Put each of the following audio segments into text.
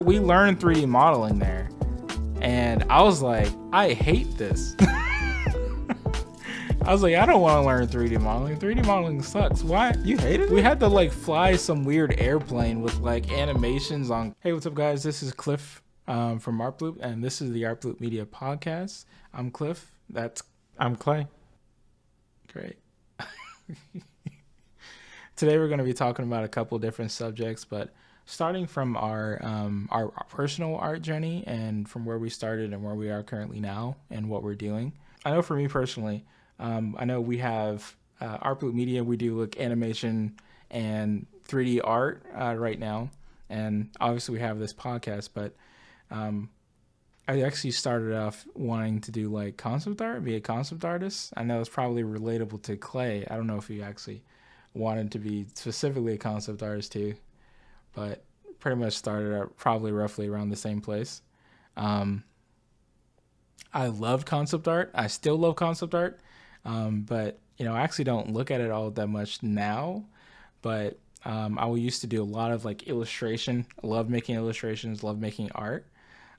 We learned 3D modeling there, and I was like, I hate this. I was like, I don't want to learn 3D modeling. 3D modeling sucks. Why? You hated it? We had to like fly some weird airplane with like animations on. Hey, what's up, guys? This is Cliff from ArtBloop, and this is the ArtBloop Media Podcast. I'm Cliff. I'm Clay. Great. Today we're going to be talking about a couple different subjects, but starting from our personal art journey and from where we started and where we are currently now and what we're doing. I know for me personally, I know we have ArtBloop Media. We do like animation and 3D art right now, and obviously we have this podcast. But I actually started off wanting to do like concept art, be a concept artist. I know it's probably relatable to Clay. I don't know if you actually wanted to be specifically a concept artist too, but pretty much started out probably roughly around the same place. I loved concept art. I still love concept art. But I actually don't look at it all that much now, but I used to do a lot of like illustration. I love making illustrations, love making art.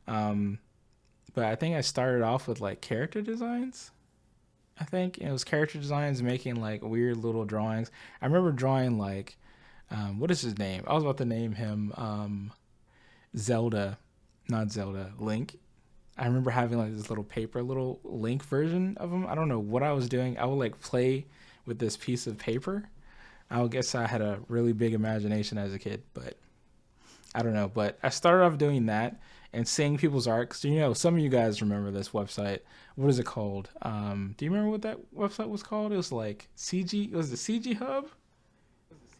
But I think I started off with like character designs. I think it was character designs, making like weird little drawings. I remember drawing like, what is his name? I was about to name him Link. I remember having like this little Link version of him. I don't know what I was doing. I would like play with this piece of paper. I guess I had a really big imagination as a kid, but I don't know. But I started off doing that and seeing people's art. Because, some of you guys remember this website. What is it called? Do you remember what that website was called? It was like was the CG Hub?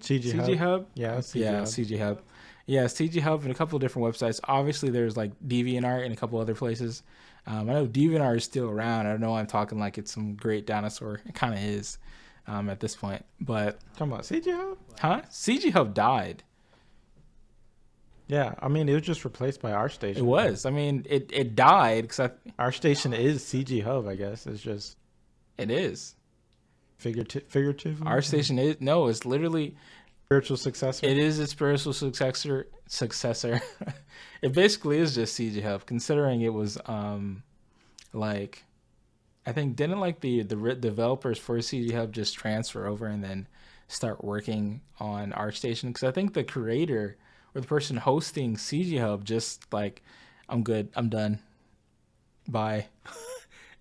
CG Hub? Yeah, CG Hub. Yeah, CG Hub and a couple of different websites. Obviously, there's like DeviantArt and a couple other places. I know DeviantArt is still around. I don't know. I'm talking like it's some great dinosaur. It kind of is at this point. But talking about CG Hub? Huh? CG Hub died. Yeah, I mean it was just replaced by ArtStation. It was. I mean, it died because ArtStation is CG Hub. I guess it's just. It is. Figurative. ArtStation is it's literally. Spiritual successor. It is a spiritual successor. It basically is just CG Hub, considering it was like, I think didn't like the developers for CG Hub just transfer over and then start working on ArtStation, because I think the creator or the person hosting CG Hub just like, I'm good, I'm done, bye.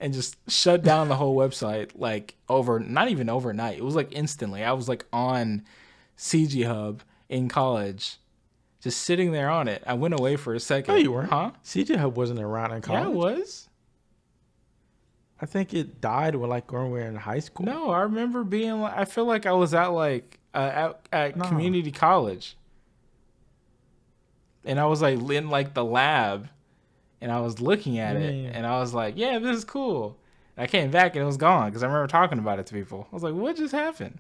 And just shut down the whole website like not even overnight. It was like instantly. I was like on CG Hub in college, just sitting there on it. I went away for a second. No, you weren't. Huh? CG Hub wasn't around in college. Yeah, it was. I think it died when we were in high school. No, I remember being like, I feel like I was at like at community college, and I was like in like the lab, and I was looking at it, and I was like, yeah, this is cool. And I came back and it was gone because I remember talking about it to people. I was like, what just happened?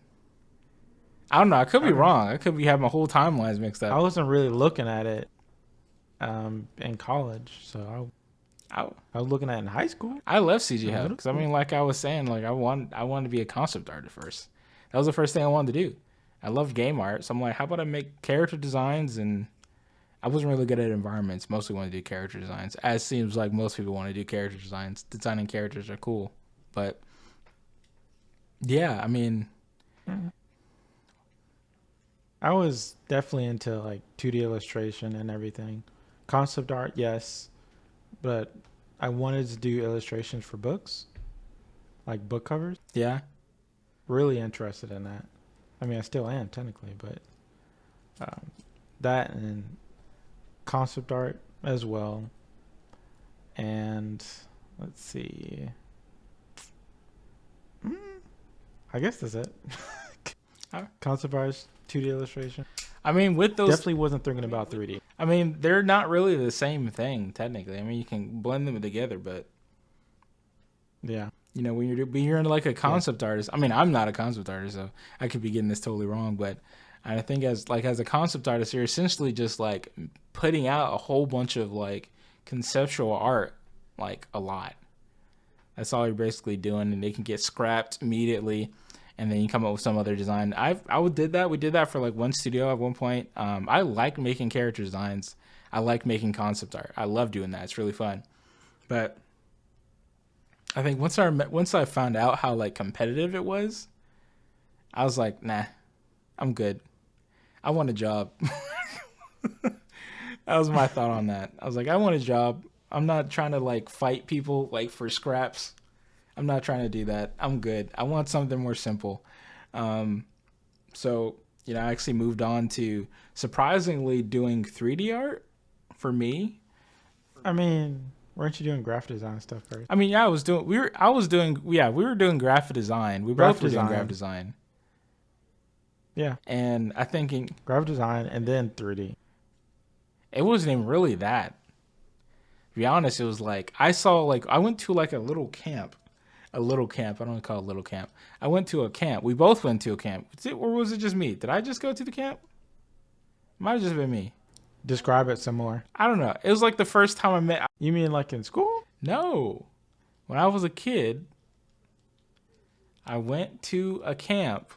I don't know. I could be wrong. I could be having my whole timelines mixed up. I wasn't really looking at it in college, so I was looking at it in high school. I left CG Hub because, I mean, like I was saying, like I wanted to be a concept artist first. That was the first thing I wanted to do. I love game art, so I'm like, how about I make character designs? And I wasn't really good at environments. Mostly wanted to do character designs. As seems like most people want to do character designs. Designing characters are cool, but yeah, I mean. I was definitely into like 2D illustration and everything. Concept art, yes, but I wanted to do illustrations for books, like book covers. Yeah. Really interested in that. I mean, I still am technically, but that and concept art as well. And let's see. I guess that's it. Concept art, 2D illustration. I mean, with those, definitely wasn't thinking about 3D. I mean, they're not really the same thing technically. I mean, you can blend them together, but yeah, when you're like a concept artist. I mean, I'm not a concept artist, so I could be getting this totally wrong. But I think as a concept artist, you're essentially just like putting out a whole bunch of like conceptual art, like a lot. That's all you're basically doing, and they can get scrapped immediately. And then you come up with some other design. did that. We did that for like one studio at one point. I like making character designs. I like making concept art. I love doing that. It's really fun. But I think once I found out how like competitive it was, I was like, nah, I'm good. I want a job. That was my thought on that. I was like, I want a job. I'm not trying to like fight people like for scraps. I'm not trying to do that. I'm good. I want something more simple. Um, so, I actually moved on to surprisingly doing 3D art for me. I mean, weren't you doing graphic design stuff first? I mean, yeah, we were doing graphic design. We both Graphic were doing design. graphic design. Yeah, And I think graphic design and then 3D. it wasn't even really that. To be honest, it was like I went to like a little camp. A little camp. I don't want to call it a little camp. I went to a camp. We both went to a camp. Or was it just me? Did I just go to the camp? Might have just been me. Describe it some more. I don't know. It was like the first time I met. You mean like in school? No. When I was a kid, I went to a camp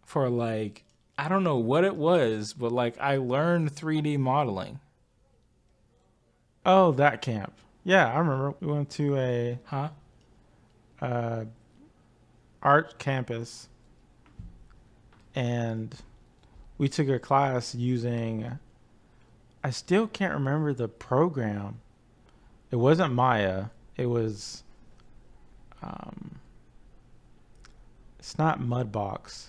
for like, I don't know what it was, but like I learned 3D modeling. Oh, that camp. Yeah, I remember. We went to a Huh? art campus, and we took a class using. I still can't remember the program. It wasn't Maya. It was. It's not Mudbox.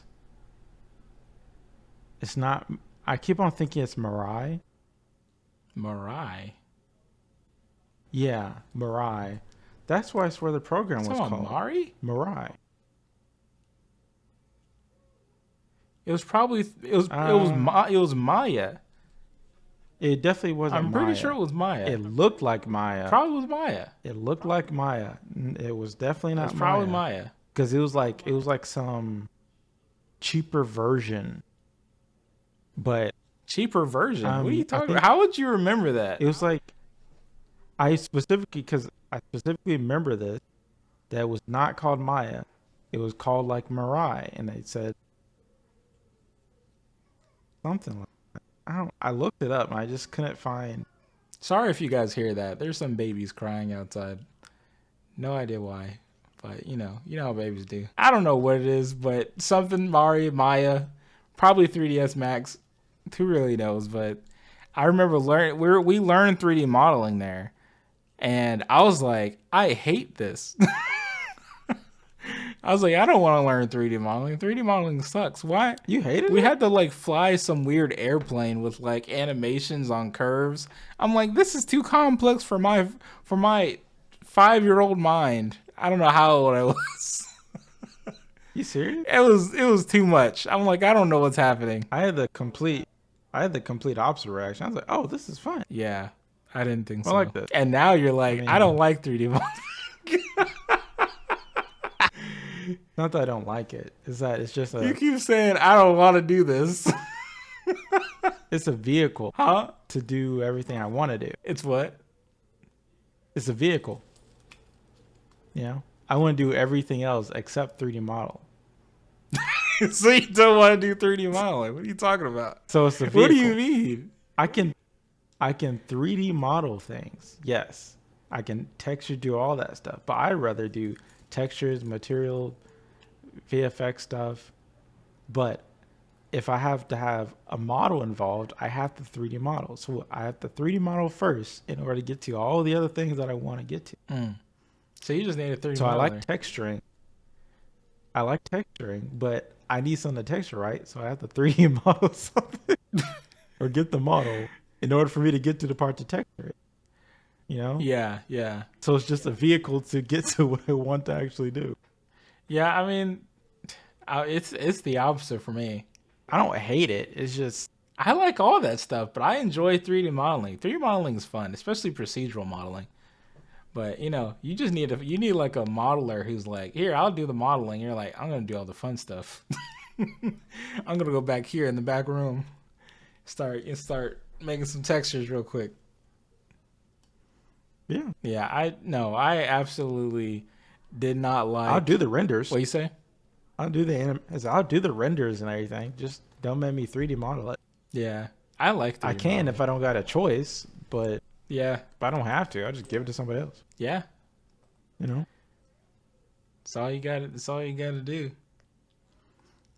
It's not. I keep on thinking it's Mirai. Mirai. Yeah, Mirai. That's why I swear the program was called Mari? Mirai. It was probably it was Maya. It definitely wasn't I'm Maya. pretty sure it was Maya. It looked like Maya. Probably was Maya. It looked like Maya. It was definitely not It's probably Maya. Because it was like some cheaper version. But Cheaper version. What are you I talking think about? How would you remember that? it was like I specifically remember this, that it was not called Maya. It was called like Mirai, and they said something like that. I looked it up and I just couldn't find. Sorry if you guys hear that. There's some babies crying outside. No idea why. But you know how babies do. I don't know what it is, but something Maya, probably 3ds Max. Who really knows? But I remember we learned 3D modeling there. And I was like, I hate this. I was like, I don't want to learn 3D modeling. 3D modeling sucks. Why? You hated it? We had to like fly some weird airplane with like animations on curves. I'm like, this is too complex for my 5-year-old mind. I don't know how old I was. You serious? It was too much. I'm like, I don't know what's happening. I had the complete opposite reaction. I was like, oh, this is fun. Yeah, I didn't think so. I like this. And now you're like, I don't like 3D modeling. Not that I don't like it. It's that it's just You keep saying I don't want to do this. it's a vehicle, Huh? to do everything I want to do. It's what? It's a vehicle. I want to do everything else except 3D model. So you don't want to do 3D modeling? What are you talking about? So it's the vehicle. What do you mean? I can 3D model things. Yes. I can texture, do all that stuff. But I'd rather do textures, material, VFX stuff. But if I have to have a model involved, I have to 3D model. So I have to 3D model first in order to get to all the other things that I want to get to. So you just need a 3D So modeler. I like texturing. But I need something to texture, right? So I have to 3D model something or get the model in order for me to get to the part to texture it. Yeah, yeah. So it's just a vehicle to get to what I want to actually do. Yeah, I mean, it's the opposite for me. I don't hate it. It's just I like all that stuff, but I enjoy 3D modeling. 3D modeling is fun, especially procedural modeling. But you just need like a modeler who's like, here, I'll do the modeling. You're like, I'm gonna do all the fun stuff. I'm gonna go back here in the back room, start making some textures real quick. Yeah. Yeah, I absolutely did not like. I'll do the renders. What you say? I'll do the renders and everything. Just don't make me 3D model it. Yeah, I like I 3D can modeling. if I don't got a choice, but Yeah, if I don't have to, I'll just give it to somebody else. yeah. You know? That's all you got. That's all you got to do.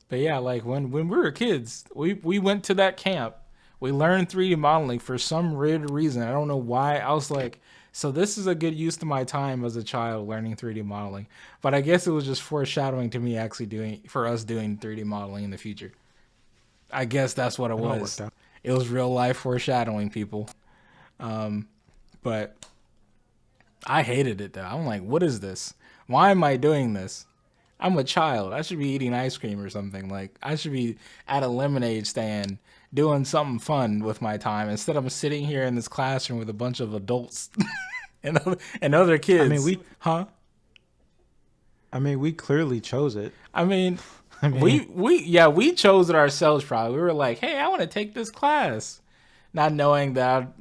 But yeah, like when we were kids, we went to that camp. We learned 3D modeling for some weird reason. I don't know why. I was like, so this is a good use to my time as a child learning 3D modeling. But I guess it was just foreshadowing to me actually doing 3D modeling in the future. I guess that's what it It all worked was. out. It was real life foreshadowing, people. Um, but I hated it though. I'm like, what is this? Why am I doing this? I'm a child. I should be eating ice cream or something. Like I should be at a lemonade stand doing something fun with my time. Instead, I'm sitting here in this classroom with a bunch of adults and other I mean, kids. we Huh? we clearly chose it. I mean, I mean, we chose it ourselves. Probably we were like, hey, I want to take this class, not knowing that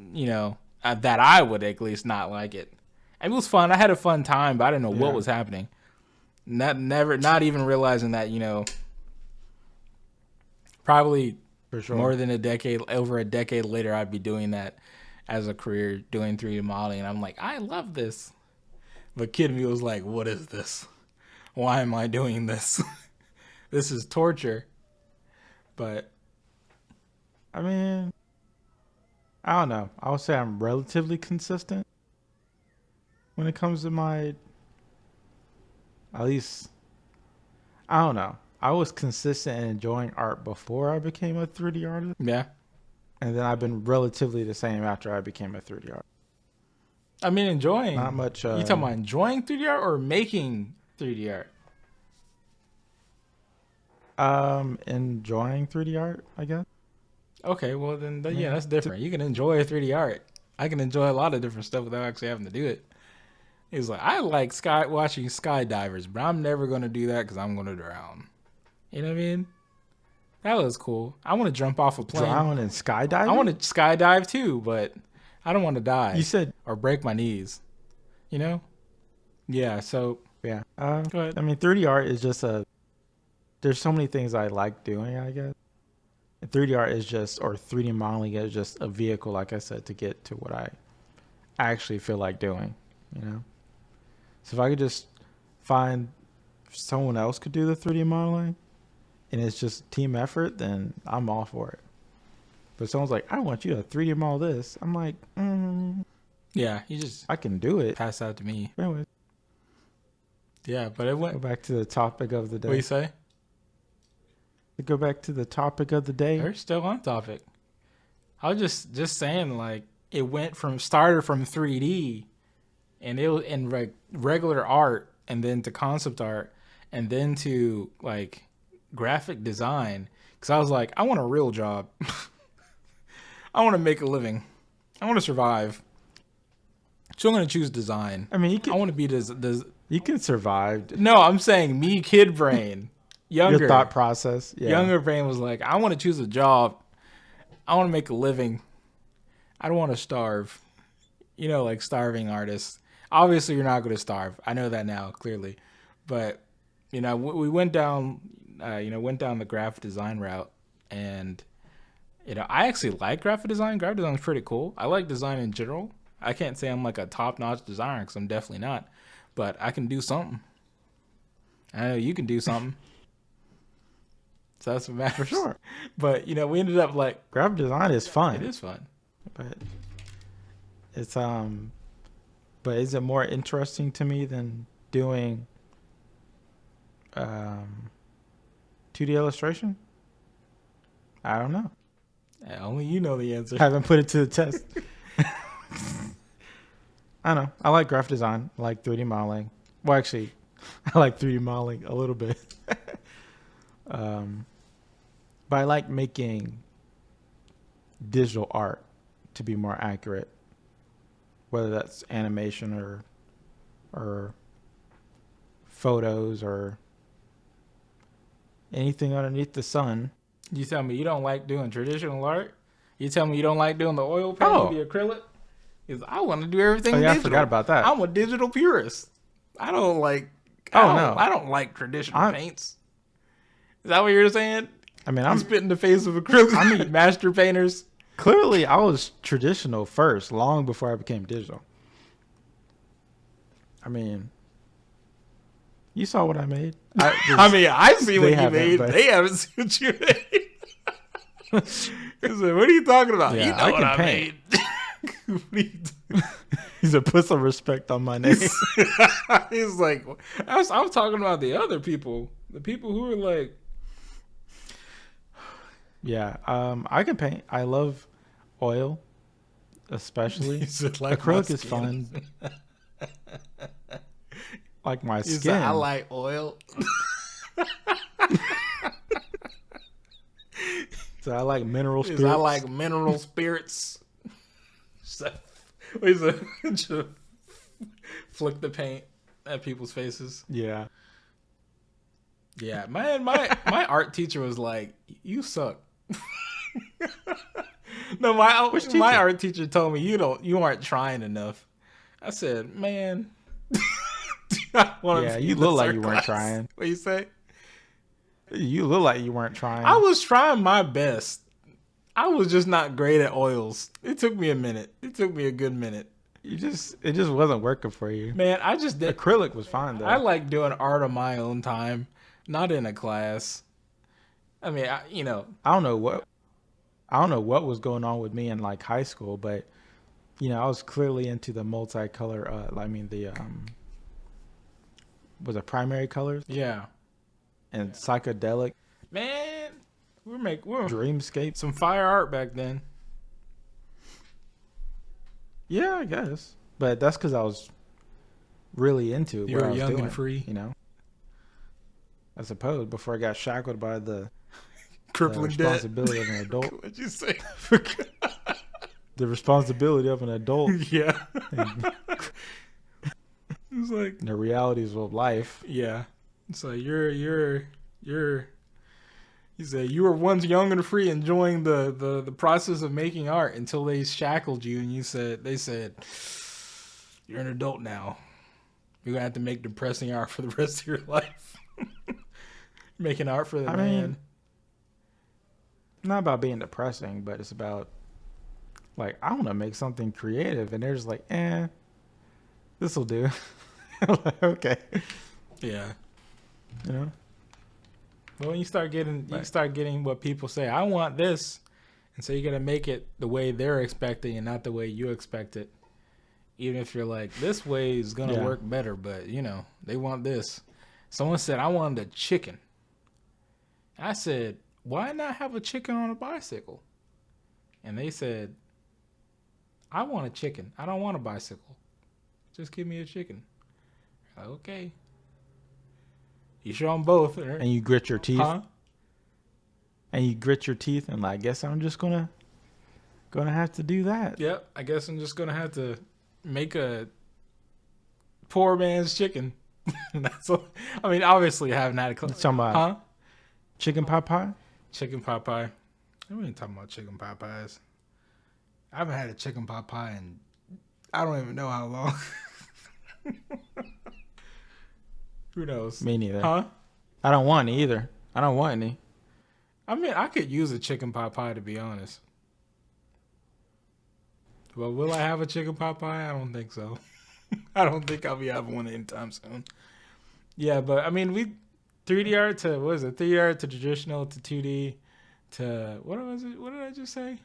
that I would at least not like it. It was fun. I had a fun time, but I didn't know what yeah, was happening. Not even realizing that probably for more sure. than over a decade later, I'd be doing that as a career, doing 3D modeling, and I'm like, I love this. But kid me was like, what is this? Why am I doing this? This is torture. But I mean, I don't know. I would say I'm relatively consistent when it comes to my, at least, I don't know. I was consistent in enjoying art before I became a 3D artist, yeah, and then I've been relatively the same after I became a 3D artist. I mean, Not much. You talking about enjoying 3D art or making 3D art? Enjoying 3D art, I guess. Okay, well then, I yeah, mean, that's different. You can enjoy 3D art. I can enjoy a lot of different stuff without actually having to do it. He's like, I like watching skydivers, but I'm never gonna do that because I'm gonna drown. You know what I mean? That was cool. I want to jump off a plane. drown and I want skydiving. to skydive too, but I don't want to You die said, or break my knees. You know? Yeah. So yeah. go ahead. I mean, 3D art is just a. There's so many things I like doing, I guess. 3D art is just, or 3D modeling is just a vehicle, like I said, to get to what I actually feel like doing, you know? So if I could just find someone else could do the 3D modeling and it's just team effort, then I'm all for it. But someone's like, I want you to 3D model this. I'm like, Yeah, you just I can do it. pass out to me. Anyways, Yeah, but it go went. back to the topic of the What do you day. say? Go back to the topic of the day. We're still on topic. I was just saying like it started from 3D and it was in regular art and then to concept art and then to like graphic design because I was like I want a real job. I want to make a living. I want to survive. So I'm gonna choose design. I mean, I want to be you can survive. No, I'm saying me kid brain. Your Younger. thought process. Yeah. Younger brain was like, I want to choose a job. I want to make a living. I don't want to starve. Like starving artists. Obviously, you're not going to starve. I know that now, clearly. But, we went down, went down the graphic design route. And, I actually like graphic design. Graphic design is pretty cool. I like design in general. I can't say I'm like a top-notch designer because I'm definitely not. But I can do something. I know you can do something. So that's what matters. For sure. But, we ended up like, Graphic design is fun. it is fun. But it's but is it more interesting to me than doing 2D illustration? I don't know. Only you know the answer. I haven't put it to the test. I don't know. I like graphic design. I like 3D modeling. Well, actually, I like 3D modeling a little bit. But I like making digital art to be more accurate, whether that's animation or photos or anything underneath the sun. You tell me you don't like doing traditional art? You tell me you don't like doing the oil painting, the acrylic? Because I want to do everything Oh yeah, digital. I forgot about that. I'm a digital purist. I don't like. No, I don't like traditional paints. Is that what you're saying? I mean, I'm spitting the face of acrylic. master painters. Clearly, I was traditional first, long before I became digital. I mean, you saw what I made. I mean, I see what They you haven't, made. but They haven't seen what you made. He said, "What are you talking about? You yeah, know I what can I paint. made." What are you doing? He said, "Put some respect on my name." He's like, I'm talking about the other people, the people who are like, Yeah, I can paint. I love oil, especially. he said, like my Acrylic is skin. fun. Like my He said, I skin. like oil. So I like mineral He spirits. said, I like mineral spirits. So, he said, just flick the paint at people's faces. Yeah. Yeah, man, my art teacher was like, "You suck." No, Which my teacher? art teacher told me you aren't trying enough. I said, "Man, I want Yeah, to be you in look this like art you weren't class." trying. What you say? You look like you weren't trying. I was trying my best. I was just not great at oils. It took me a minute. It took me a good minute. It just wasn't working for you. Man, I just did. Acrylic was fine though. I like doing art on my own time, not in a class. I mean, I don't know what was going on with me in like high school, but I was clearly into the multicolor. Was it primary colors yeah, and psychedelic man, we're dreamscape? some fire art back then. Yeah, I guess, but that's because I was really into You what were I was young doing. and free. I suppose before I got shackled by the Crippling debt. responsibility of an adult. What'd you say? The responsibility of an adult Yeah. and It's like, the realities of life. yeah. It's like you said you were once young and free, enjoying the process of making art until they shackled you, and they said you're an adult now. You're gonna have to make depressing art for the rest of your life. Making art for the I man. mean, not about being depressing, but it's about like I want to make something creative, and they're just like, this will do. I'm like, okay, Yeah. you know. Well, when you start getting what people say, I want this, and so you gotta make it the way they're expecting and not the way you expect it. Even if you're like, this way is gonna work better, but they want this. Someone said I wanted a chicken. I said, why not have a chicken on a bicycle? And they said, I want a chicken. I don't want a bicycle. Just give me a chicken. Okay. You sure on both? And you grit your teeth. Huh? And you grit your teeth, and like, I guess I'm just gonna have to do that. Yep. I guess I'm just gonna have to make a poor man's chicken. That's what, I mean, obviously, I haven't had a Talking about huh? chicken pot pie. Chicken pot pie. We ain't talking about chicken pot pies. I haven't had a chicken pot pie in I don't even know how long. Who knows? Me neither. Huh? I don't want any either. I don't want any. I mean, I could use a chicken pot pie, to be honest. Well, will I have a chicken pot pie? I don't think so. I don't think I'll be having one anytime soon. Yeah, but I mean, 3D art to, what is it? 3D art to traditional to 2D to, what was it? What did I just say?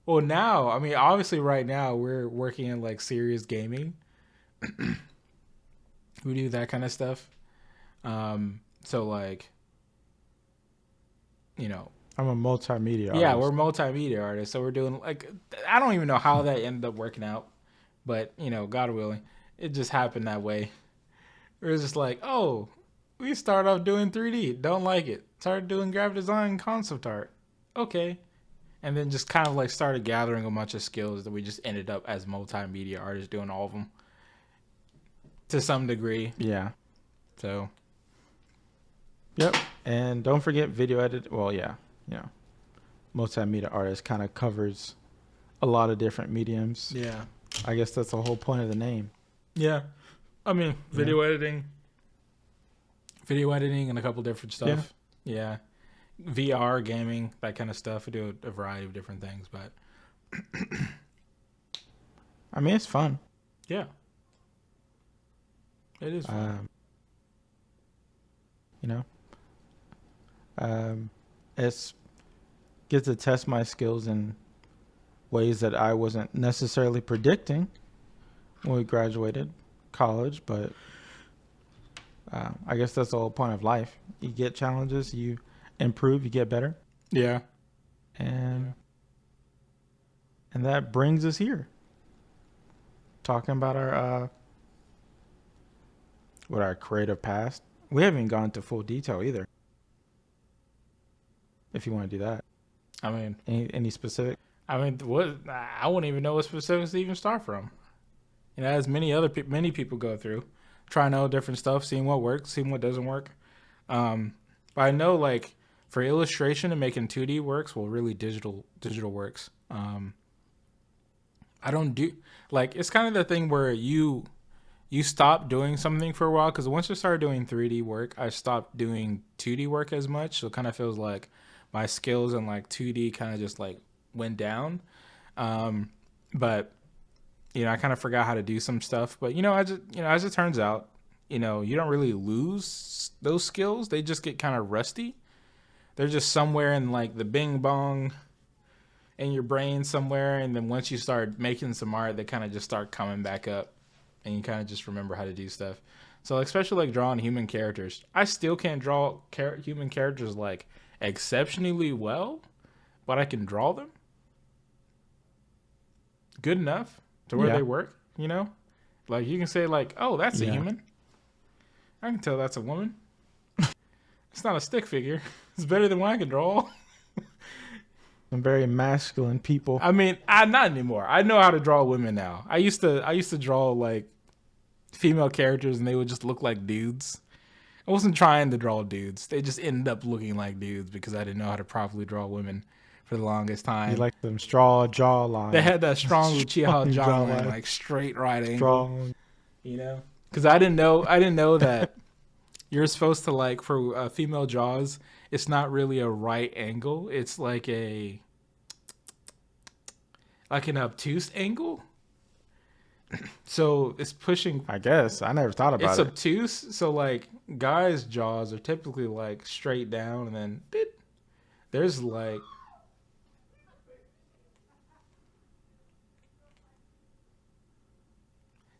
Well, now, I mean, obviously right now we're working in like serious gaming. We do that kind of stuff. So like, I'm a multimedia artist. yeah, we're multimedia artists. So we're doing like, I don't even know how that ended up working out, but God willing, it just happened that way. It was just like, oh, we started off doing 3D, don't like it. Started doing graphic design, concept art. Okay. And then just kind of like started gathering a bunch of skills that we just ended up as multimedia artists doing all of them to some degree. Yeah. So. Yep. And don't forget video edit. Well, yeah. Multimedia artist kind of covers a lot of different mediums. Yeah. I guess that's the whole point of the name. Yeah. I mean, video editing and a couple different stuff. Yeah. VR gaming, that kind of stuff. We do a variety of different things, but I mean, it's fun. yeah, it is fun. Um, you know, um, it's get to test my skills in ways that I wasn't necessarily predicting when we graduated college, but I guess that's the whole point of life. You get challenges, you improve, you get better, Yeah. and and that brings us here, talking about our creative past. We haven't even gone into full detail either. If you want to do that, I mean, any specific? what I wouldn't even know what specifics to even start from. As many people go through, trying out different stuff, seeing what works, seeing what doesn't work. But I know like for illustration and making 2D works, well, really digital works. I don't do like it's kind of the thing where you stop doing something for a while because once I started doing 3D work, I stopped doing 2D work as much. So it kind of feels like my skills in like 2D kind of just like went down. But I kind of forgot how to do some stuff. But as it turns out, you don't really lose those skills. They just get kind of rusty. They're just somewhere in like the bing bong in your brain somewhere, and then once you start making some art, they kind of just start coming back up, and you kind of just remember how to do stuff. So especially like drawing human characters, I still can't draw human characters like exceptionally well, but I can draw them good enough to where Yeah. they work. Like you can say like, oh, that's a Yeah. human. I can tell that's a woman. It's not a stick figure. It's better than what I can draw. Some very masculine people. I mean, not anymore. I know how to draw women now. I used to draw like female characters, and they would just look like dudes. I wasn't trying to draw dudes. They just ended up looking like dudes because I didn't know how to properly draw women for the longest You time. like them straw jawline. They had that strong Uchiha Strong jawline, jawline. like straight right angle. strong. Because I didn't know that you're supposed to like for female jaws. It's not really a right angle. It's like an obtuse angle. So it's pushing. I guess I never thought about It's it. obtuse. So like guys' jaws are typically like straight down, and then there's like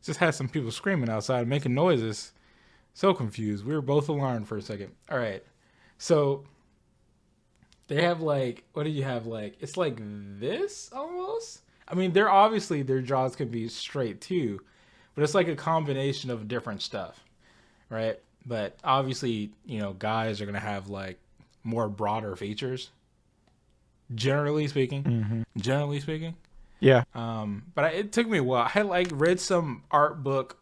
just had some people screaming outside, making noises. So confused. We were both alarmed for a second. All right. So they have like, what do you have? Like, it's like this almost. I mean, they're obviously their jaws can be straight too, but it's like a combination of different stuff, right? But obviously, guys are gonna have like more broader features. Generally speaking. Generally speaking. Yeah. But it took me a while. I like read some art book.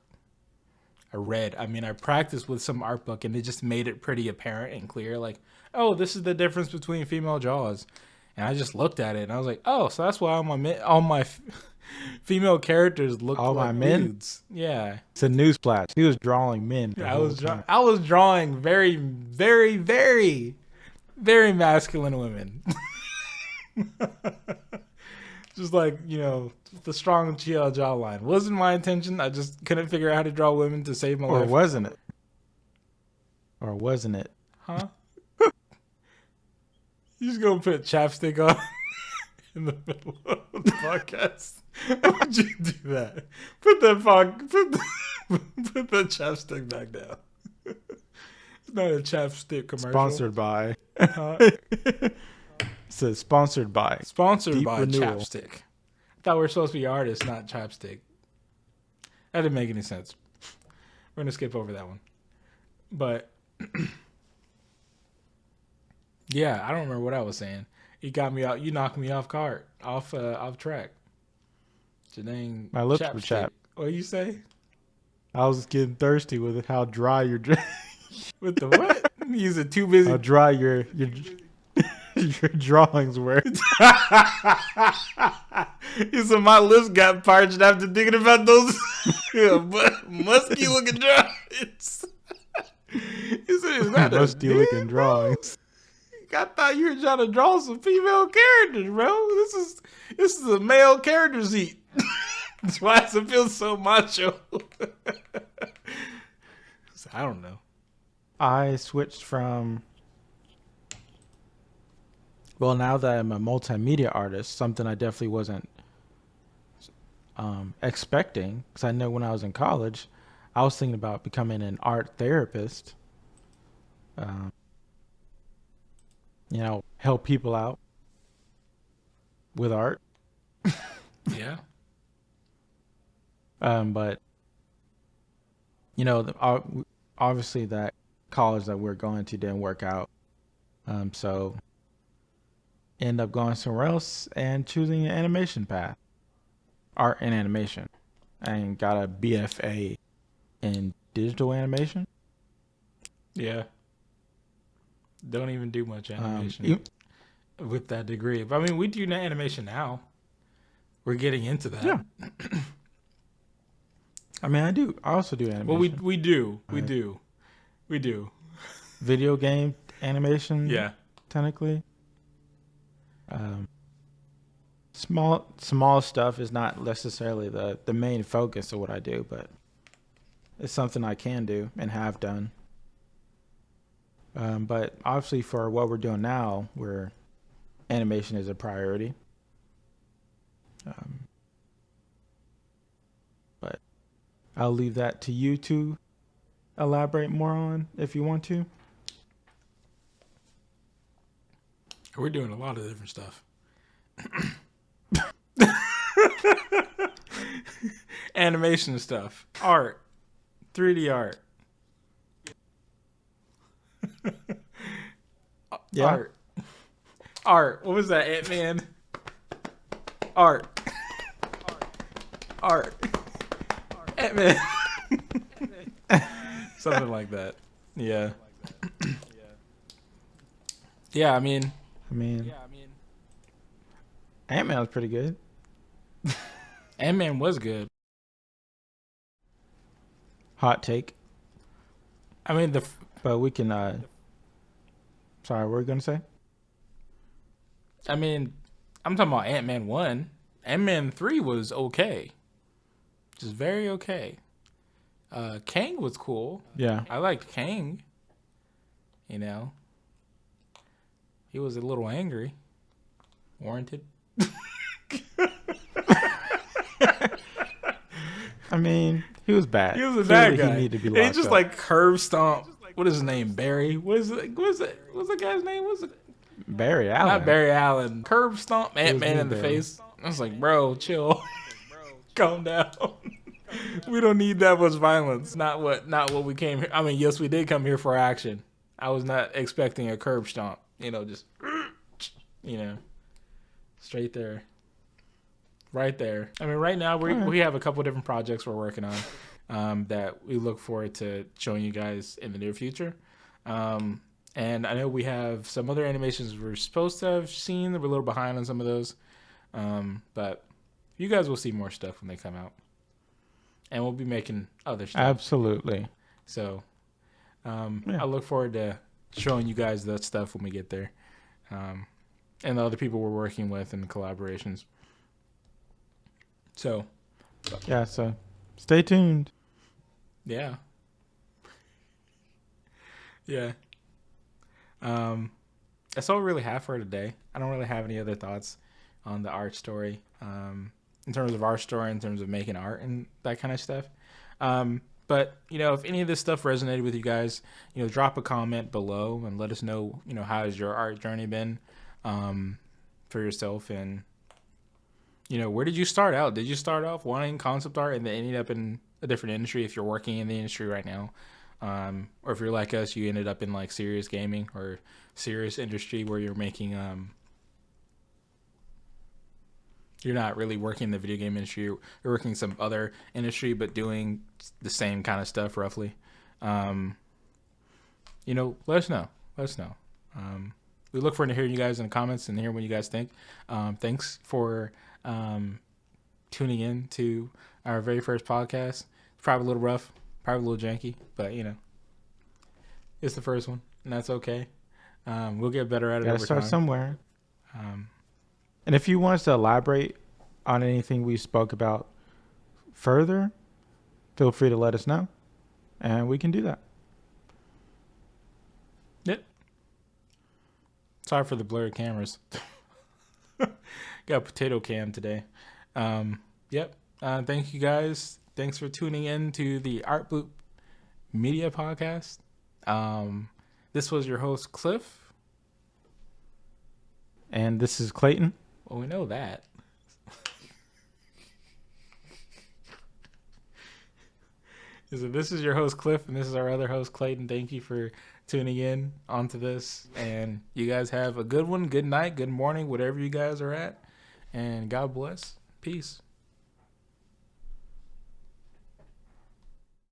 I practiced with some art book, and it just made it pretty apparent and clear. Like, oh, this is the difference between female jaws. And I just looked at it, and I was like, oh, so that's why all my female characters look All like my men? dudes. Yeah. It's a newsflash. He was drawing men. the I whole was time. I was drawing very, very, very, very masculine women. Just like, the strong GL jawline. Wasn't my intention. I just couldn't figure out how to draw women to save my Or life. wasn't it? Or wasn't it? Huh? You just gonna put chapstick on in the middle of the podcast? Why would you do that? Put the chapstick back down. It's not a chapstick commercial. Sponsored by. Huh? It says sponsored by. Sponsored Deep by Renewal. Chapstick. I thought we were supposed to be artists, not chapstick. That didn't make any sense. We're gonna skip over that one. But yeah, I don't remember what I was saying. You got me out. You knocked me off track. Jadang. My lips were chapped. What you say? I was getting thirsty with how dry your With the what? Using too busy. how dry your your drawings were. He said my lips got parched after thinking about those musky looking drawings. He said, "Is that Musty looking drawings. I thought you were trying to draw some female characters, bro. This is a male character seat. That's why does it feel so macho? I don't know. I switched from, well, now that I'm a multimedia artist, something I definitely wasn't expecting, because I know when I was in college, I was thinking about becoming an art therapist. Help people out with art. Yeah. But obviously that college that we're going to didn't work out. So end up going somewhere else and choosing an animation path, art and animation, and got a BFA in digital animation. Yeah. Don't even do much animation with that degree. But I mean, we do animation now. We're getting into that. Yeah. I mean, I also do animation. Well, we do. Video game animation. Yeah. Technically. Small stuff is not necessarily the main focus of what I do, but it's something I can do and have done. But obviously for what we're doing now, where animation is a priority. But I'll leave that to you to elaborate more on if you want to. We're doing a lot of different stuff. Animation stuff. Art. 3D art. Yeah. Art. What was that, Ant-Man? Art. Ant-Man. Something like that. Yeah. Yeah, I mean, Ant-Man was pretty good. Ant-Man was good. Hot take. I mean, but we can. Sorry, what were you gonna say? I mean, I'm talking about Ant-Man 1. Ant-Man 3 was okay. Just very okay. Kang was cool. Yeah. I liked Kang. You know. He was a little angry. Warranted. I mean, he was bad. He was a bad guy. He needed to be locked he just up. like curb stomp. What is his name? Barry? What's the guy's name? Barry Allen. Not Barry Allen. Curb stomp Ant-Man in the face. I was like, bro, chill. Calm down. We don't need that much violence. Not what we came here. I mean, yes, we did come here for action. I was not expecting a curb stomp. Just straight there. Right there. I mean, right now we have a couple different projects we're working on that we look forward to showing you guys in the near future. And I know we have some other animations we're supposed to have seen. We're a little behind on some of those. But you guys will see more stuff when they come out. And we'll be making other stuff. Absolutely. So I look forward to showing you guys that stuff when we get there. And the other people we're working with and the collaborations. So. Yeah, so stay tuned. Yeah. Yeah. That's all we really have for today. I don't really have any other thoughts on the art story. In terms of our story, in terms of making art and that kind of stuff. But, if any of this stuff resonated with you guys, drop a comment below and let us know, how has your art journey been for yourself, and, where did you start out? Did you start off wanting concept art and then ended up in a different industry if you're working in the industry right now? Or if you're like us, you ended up in like serious gaming or serious industry where you're making, you're not really working in the video game industry. You're working some other industry, but doing the same kind of stuff roughly. Let us know. We look forward to hearing you guys in the comments and hearing what you guys think. Thanks for tuning in to our very first podcast. It's probably a little rough, probably a little janky, but it's the first one, and that's okay. We'll get better at it Got to over start time. somewhere. Um, And if you want us to elaborate on anything we spoke about further, feel free to let us know, and we can do that. yep. Sorry for the blurred cameras. Got a potato cam today. Yep. Thank you guys. Thanks for tuning in to the ArtBloop Media Podcast. This was your host, Cliff. And this is Clayton. Well, we know that. So this is your host, Cliff, and this is our other host, Clayton. Thank you for tuning in onto this. And you guys have a good one, good night, good morning, whatever you guys are at. And God bless. Peace.